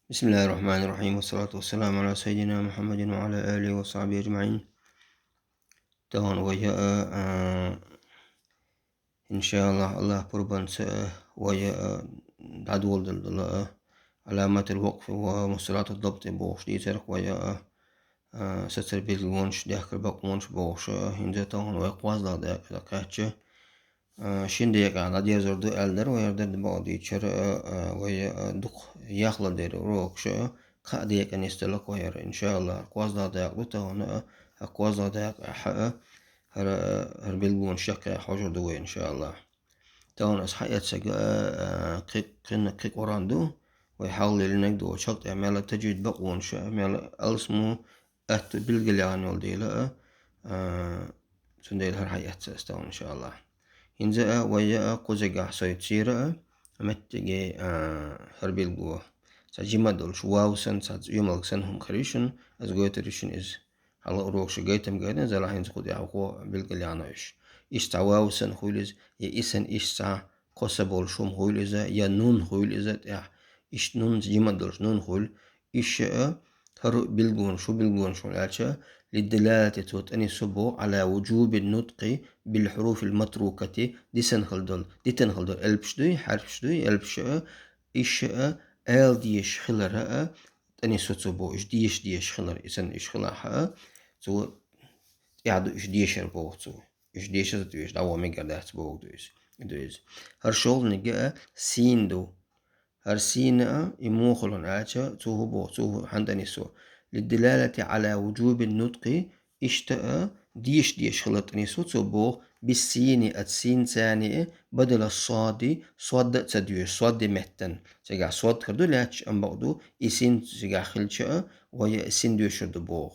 بسم الله الرحمن الرحيم، والصلاة والسلام على سيدنا محمد وعلى آله وصحبه أجمعين. طبعا وجاء إن شاء الله قربان وجاء عدول علامات الوقف ومصطلحات الضبط بوش دي ترك وجاء ستر بالونش داخل بقونش بوش هنجا طبعا ويقواز دا كاتش شنديك على دي زردو ألدر ويردد بعضي شر ويا دق يخلد دير روكش قاديك أن يستلق وير إن شاء الله قواز دا يقلته هنا قواز دا حق هر بالبون شق حجر دوي إن شاء الله تون أصحيت سجا قيق وراندو ويحاول لنقدو شق يعمل تجد بقون شا يعمل ألسمو أت بالقليان والديلا سنديل هر حيات سستون إن شاء الله إنزا ويا قوزجا سيتشيرا متجي هربيل جوا سجيما دولش واوسن سات يومك سنهم خريشن از جوتريشن إز على روكش جيتم جانا زلا هينز قد يعقو بالقلياناش إشتا واوسن خويلز يا إسن إشتا قصبول شوم خويلزا يا نون خويلزا تاع إش نون جيما دولش نون خويل إش هر بالجون شو العشاء للدلالة توتأني سبو على وجوب النطق بالحروف المتروكة دي تنخل دول ألبشدوي حرفشدوي ألبشأ إشأ آل ديش خلرها تأني سبو إش ديش خلر إسن إش خلرها تو يعدو إش ديش ربو تو إش ديش دويش دعوة ميقردات بو دويش هرشول نجا سين دو هر سين يموخلون عاشا تو بو تو حندني سو للدلالة على وجوب النطق اشتاء ديش خلطني سو بو بالسين السين ثاني بدل الصاد صاد تدويش صاد مهتن سيقع صاد كردو لاتش ام بقدو اسين سيقع خلشا وهي اسين دويش بو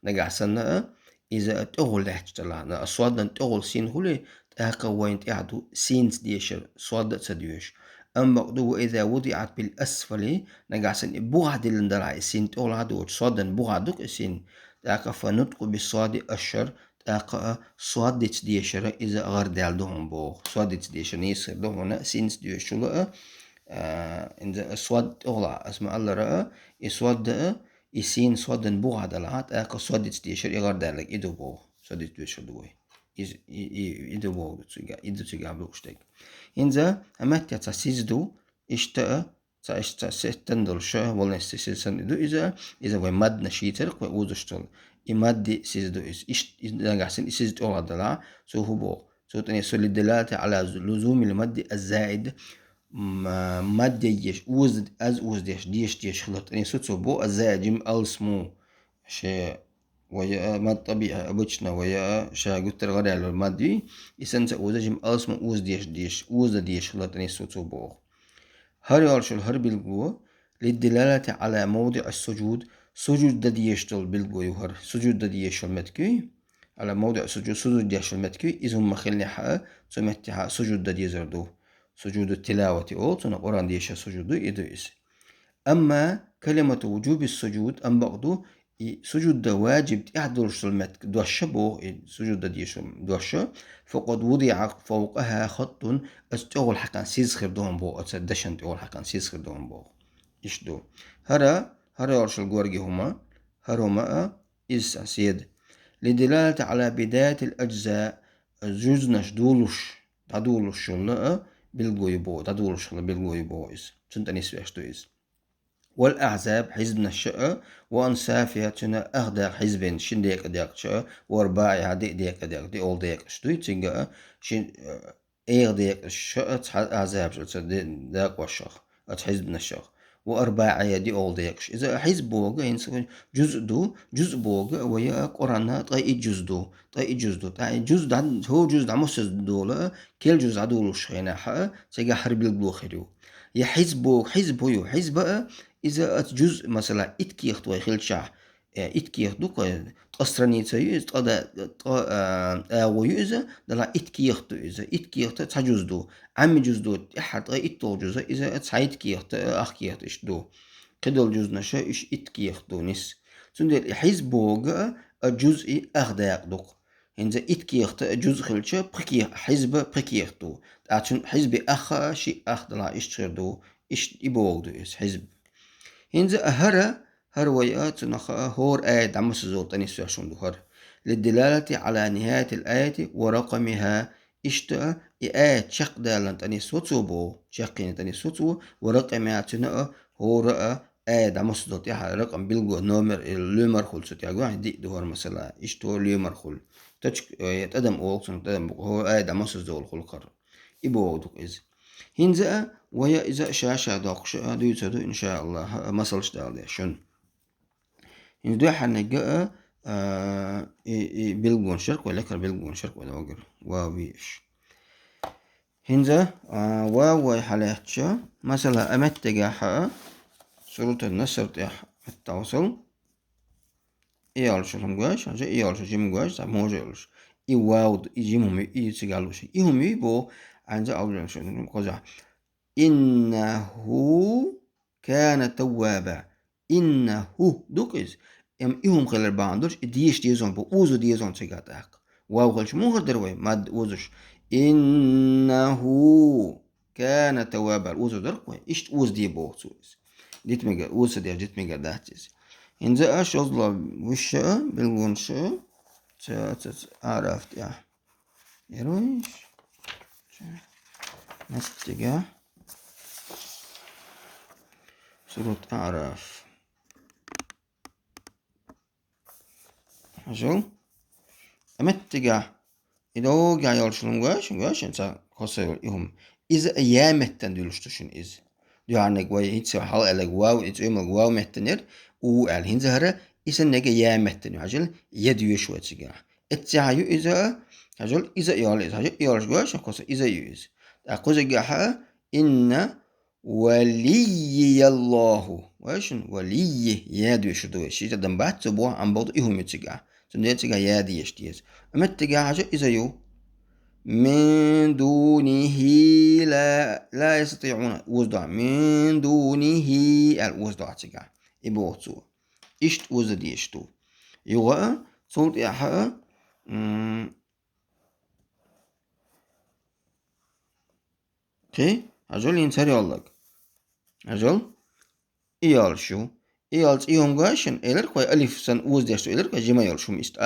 نقع سنة إذا تغل لاتش طلعنا الصاد تغل سين هولي تاقا وين تعدو سين ديشر صاد تدويش أم بقدو وإذا وضعت بالأسفل نقعسن بوعد اللندرع السين تقول عدو صادن بوعدك السين تاقا فنطق بالصاد أشر تاقا صاد ديشر إذا غير دالدهم بو صاد ديشر نيسر دوهنا سين ديشر إن الصاد تغلع اسمع الله رأى الصاد السين صادن بوعد العاد تاقا صاد ديشر غير دالك إدو بو صاد ديشر دوي إدو بو إدو تيجا بلوشتك إنزا أمات يتسيزدو إشتاء تا ستندل شاه ولا سيسندو إذا ومد نشيتر ووزشتل إمد سيزدو إش نجحسن سيزد أول عدلا سو هو سو تاني سو للدلالة على لزوم المد الزائد مد يش وزد وزديش ديش خلط تاني سو بو الزائد جم ألسمو شيء ويا مد طبيعي أبوشنا ويا شا قلت الغري على المادي إسنت وزجم ألسمو وز ديش خلط تاني سو بو هر يارشل هر بالقوة للدلالة على موضع السجود سجود دا ديشتل بالقوة يهر سجود دا ديشل متكي على موضع سجود ديشل متكي إذا هم خلني حقا سمتها سجود دا ديزردو سجود التلاوة أو تنا قرآن ديشا سجود إدريس أما كلمة وجوب السجود أم بقدو سجود دا واجب تعدلش المتك دوشة بو سجود دا ديشل دوشة فقد وضع فوقها خط أول حقا سيزخر دوهم بو أتصدشن أول حقا سيزخر دوهم بو إيش دو هرا يرشل قورجي هما إز سيد لدلالة على بداية الأجزاء جزء نشدولش تعدولش شلنا بالقوي بو تعدولش بالقوي بو إز تنتني سويش دو إز والأحزاب حزبنا الشقة وأنسافيا تنا أغدا حزبين شن ديك ديك شقة وأرباعي هادي ديك دي أول ديك شتوي تنجا شن إيغ ديك الشقة أحزاب شو ديك وشخ حزبنا الشخ وأرباعي دي أول ديكش إذا حزب بوغا ينسى جزء بوغا ويا قرانا طاي جزء دو طاي جزء هو جزء عموس دولة كل جزء عدول شخينا حق سيجا حرب البلوخيريو يا حزب بقى إذا جزء مثلا إتكيخت ويخيل شح إتكيخ دوك تقصرني تيز ويوزا دلا إتكيخت إذا إتكيخت تجوز دو عم جوز دو أحد إتو جوز إذا تسعيد كيخت أخ كيخت إش دو كدول جوز نشا إش إتكيخت دو نس سندل حزبوغ جزء أخداق دوك إنزا إتكيخت جزء خلشة بكيخ حزب بكيختو عشان حزب أخا شي أخ دلا إش تشير دو إش إبوغ دو إس حزب هنزا هر ويات نخ هور آية دعم سزوت أني سيشون دهر للدلالة على نهاية الآية ورقمها إشتاء آية شق دالنت أني سوتو بو شقين أني سوتو ورقمها تنأ هور آية دعم سزوت يها رقم بلغو نومر اللومر خل سوت يقول عندي دهر مثلا إشتو لومر خل تشك يتقدم أولسون تقدم هو آية دعم سزوت خل قر إبو دوك إز هنزا ويا إذا شاشة داقش دويتو إن شاء الله مسلش دالي شن هندو حنجا بيلجون شرق ولا كر بيلجون شرق ولا وجر واويش هنزا واو حالاتشا مثلا أمت تجاحة شروط النصر تاح التواصل إيالش لمجاش عشان إيالش جيم جاش تام هو جالش إي واو يجيمهم يتسجلوش إيهم يبو عند أول شيء قزح إنه كان توابا إنه دوكيز إهم خلال باندوش ديش ديزون بو أوزو ديزون تيغاتاك واو غلش مو هردروي ماد أوزوش إنه كان توابا الأوزو درقوي إشت أوز دي بو سويس ديت ميجا أوز دي جيت ميجا داتيز إنزا أش أصلا وشا بالغنشا عرفت يا يرويش نستجاه سورة أعراف شو أمتجا إذا جا يالشون واش إنسا خسر إهم إذا أيام تندلشتشن إز يعني جواي هيتس حال على جواو إتس جواو متنر وعلى هنزهرة إذا نجا يام متنر عجل يديو شوية تجا التعيو إذا عجل إذا يال عجل يالش واش خسر إذا يز أقول جاها إن ولي الله واش ولي يادو شدو شي تدم بعد تبوا عن بعض إهم يتجا تنيتجا يادي يشتيز أما التجا عجل إذا يو من دونه لا يستطيعون وزدع من دونه الوزدع تجا يبوتو إشت وزد يشتو يغا صوت يحا كي عجل ينسري الله عجل إيال شو إيالز إيهم غاشن إلر كوي ألف سن وز ديشتو إلر كوي جما يال شو ميست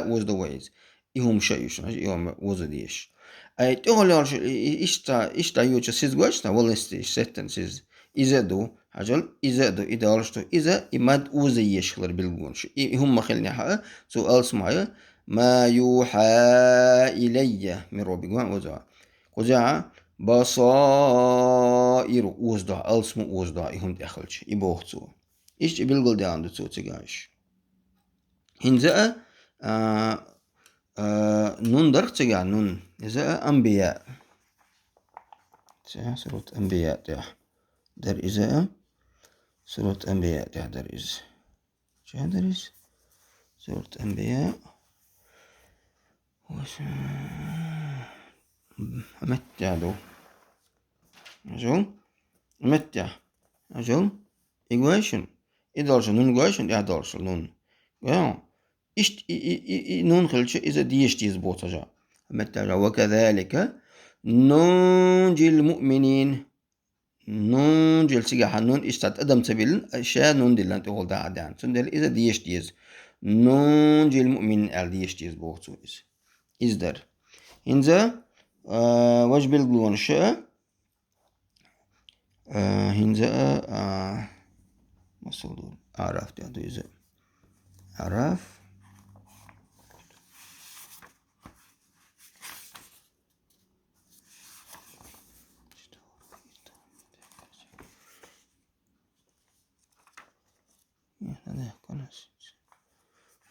وز دو ويز إيهم شايوشن إيهم وز ديش أي تقول يالش إشتا يوجا سيز غاشنا والله ستن سيز إذا دو عجل إذا دو إذا يالشتو إذا إماد وز يشخلر بالغونش إيهم مخلني حقا سؤال سمعي ما يوحى إلي من ربي قوان وزع بصائر وزدع ألسمو وزدع إهم داخلش يبوختو إيش بالقول ده عنده تو تجاش هنزا نون درك تجا نون إذا أنبياء سورة أنبياء در إذا سورة أنبياء در إذا شو در إذا سورة أنبياء وش متى دو أجل متى أجل إيجويشن إدارشن نون إيجويشن إدارشن نون إشت نون خلش إذا ديش تيز بوتجا متى وكذلك ننجي المؤمنين ننجي السجاح نون إشتات أدم سبيل أشياء نون دلنا تقول ده عدان سندل إذا ديش تيز ننجي المؤمنين أل ديش تيز بوتو إز در هنزا وش بالقلون شاء هنزا مصدور أعراف ده إذا أعراف هذا كناس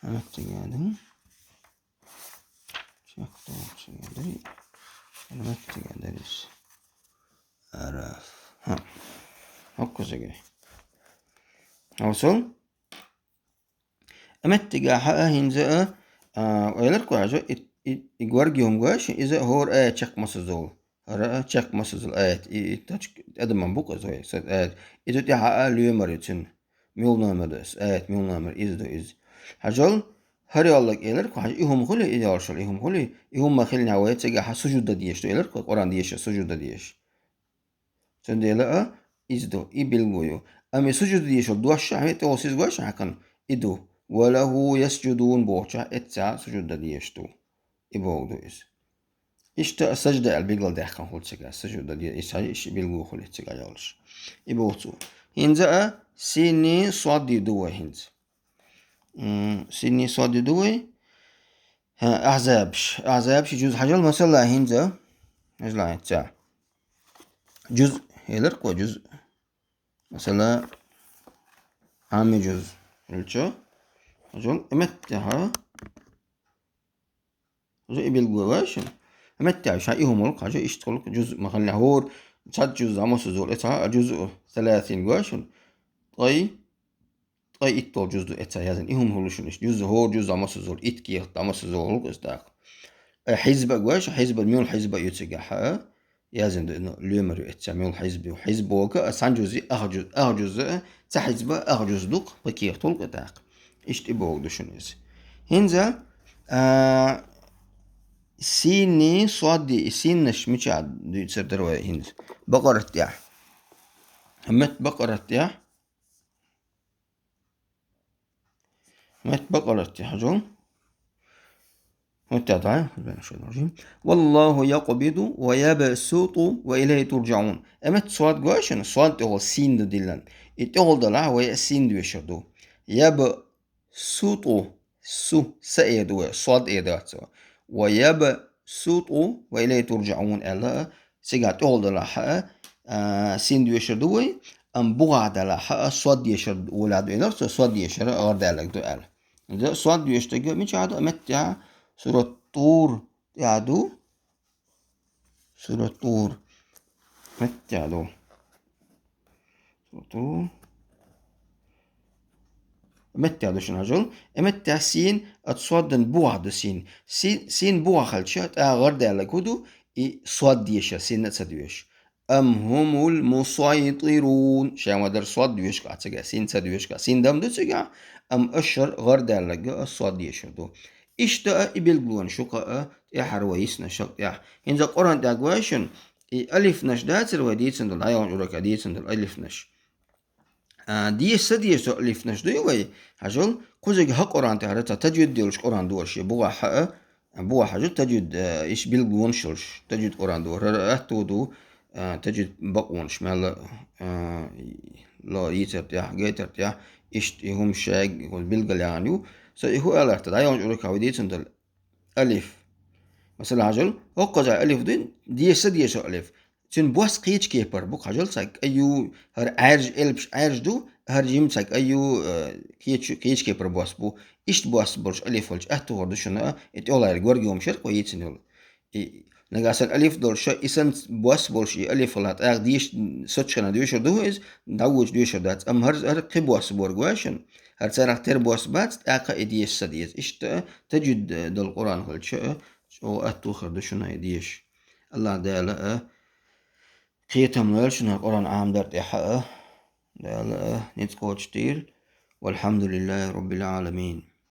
أنا تجادن شكله تجادري أنا تجادريس أعراف ها هكذا زي أوصل أمتجا حقا هنزا ويلركو عجو إجوارجيهم جاش إذا هور آية شق مسزول هرا شق مسزول آية أدم من بوك زوي سد آية إذا تي حقا ليومر يتسن ميول نامدس آية ميول نامر إز دو إز حجول هري الله إلركو حج إهم خلي إذا أرشل إهم خلي إهم ما خلنا هواية تجا ح سجود ديش دو إلركو قرآن ديش سجود ديش سندلا إز دو إبلغويو أمي سجود ديشل دوش عمي توسيز وش عكن إدو وله يسجدون بوشة إتسا سجود ديشتو إبوغدو إس إشتا السجدة البيغل ديحكن خلتسك السجود دي إيش بيلغو خلتسك يالش إبوغتو هنزا سيني صاد دي دوي هنز سيني صاد دي دوي أعزابش جزء حجل مثلا هنزا نجلا إتسا جزء هيلرك وجزء مثلا عامي جزء قلتشو أجل أمتها جزء بالجواش أمتها شيء ملك حاجة يشتغل جزء مخلي هور شاد جزء عمو سزول إتها جزء 30 جواش طي إتول جزء إتها يازن إهم هولوشنش جزء هور جزء عمو سزول إتكي عمو سزول إستاق حزب جواش حزب الميول حزب يتسجح يازن إنه اليوم إتها ميول حزب وحزب وكا أسان جزء أخجزء تحزب أخجزدوق بكي طول إتاق إشتبوك دوشنيز هنزا سيني صادي سينش مش عاد يصير دروا هنز بقرة تياح همت بقرة تياح همت بقرة تياح جون متابعة والله يقبض ويبسط وإليه ترجعون أمت صاد قواشن صاد هو سين دو ديلان إتقول دلع ويا سين دو يشردو يبسط سو سأيدو صاد إيدات ويبسط وإليه ترجعون ألا سيجا تقول دلع سين دو يشردو أم بوغا دلع صاد يشرد ولاد إنرس صاد يشرد غير دلع دو ألا ده صاد يشتغل مش عاد أمت سورة طور يعدو سورة طور مت يعدو سورة طور مت يعدو شنو هجول مت سين اتصودن بوعد سين بوع خلشات غرد على كودو صاد ديشا سين نتسدويش أم هم المسيطرون شا مدر صاد ديوش قاعد سين تسدويش سين دم دو تسجع أم أشر غرد على صاد ديشا دو إشتا إبلغون شقاء إحر ويسنا شق إنزا قرآن داقواشن ألف نش داتر وديتسن دل عيون أورك ديتسن دل ألف نش ديس ديس ألف نش دوي هجل قوزك حق قرآن تعرض تجد ديولش قرآن دورش بوغا حق بوغا حجل تجد إيش بلغون شلش تجد قرآن دور أهتودو تجد بقونش مالا لا يترتيح جيترتيح إشت هم شاق والبلغل يعني هو ألف تدعيون أورك وديتسن دل ألف مثلا هجل هو جا ألف ديس ديس ألف تن بوس قيج كيبر بوك هجل ساك أيو هر عرج ألبش عرج دو هر جيم ساك أيو قيج كيبر بوس بو إشت بوس برش ألف ولش أهتو هردو شنا إتولا الجورجيوم شرق ويتسن نجاس الألف دول شا إسن بوس برش ألف ولات أغ ديش سوتشنا ديوشر دو إز داوج ديوشر دات أم هر قبوس بورجواشن هر سارق تر بوس بات أقا إديش سديس إشت تجد دول القرآن هلش او أتوخر دشنا يديش الله دالا قيتم لالشنا القرآن عام درت إحاء دالا نتقوش تير والحمد لله رب العالمين.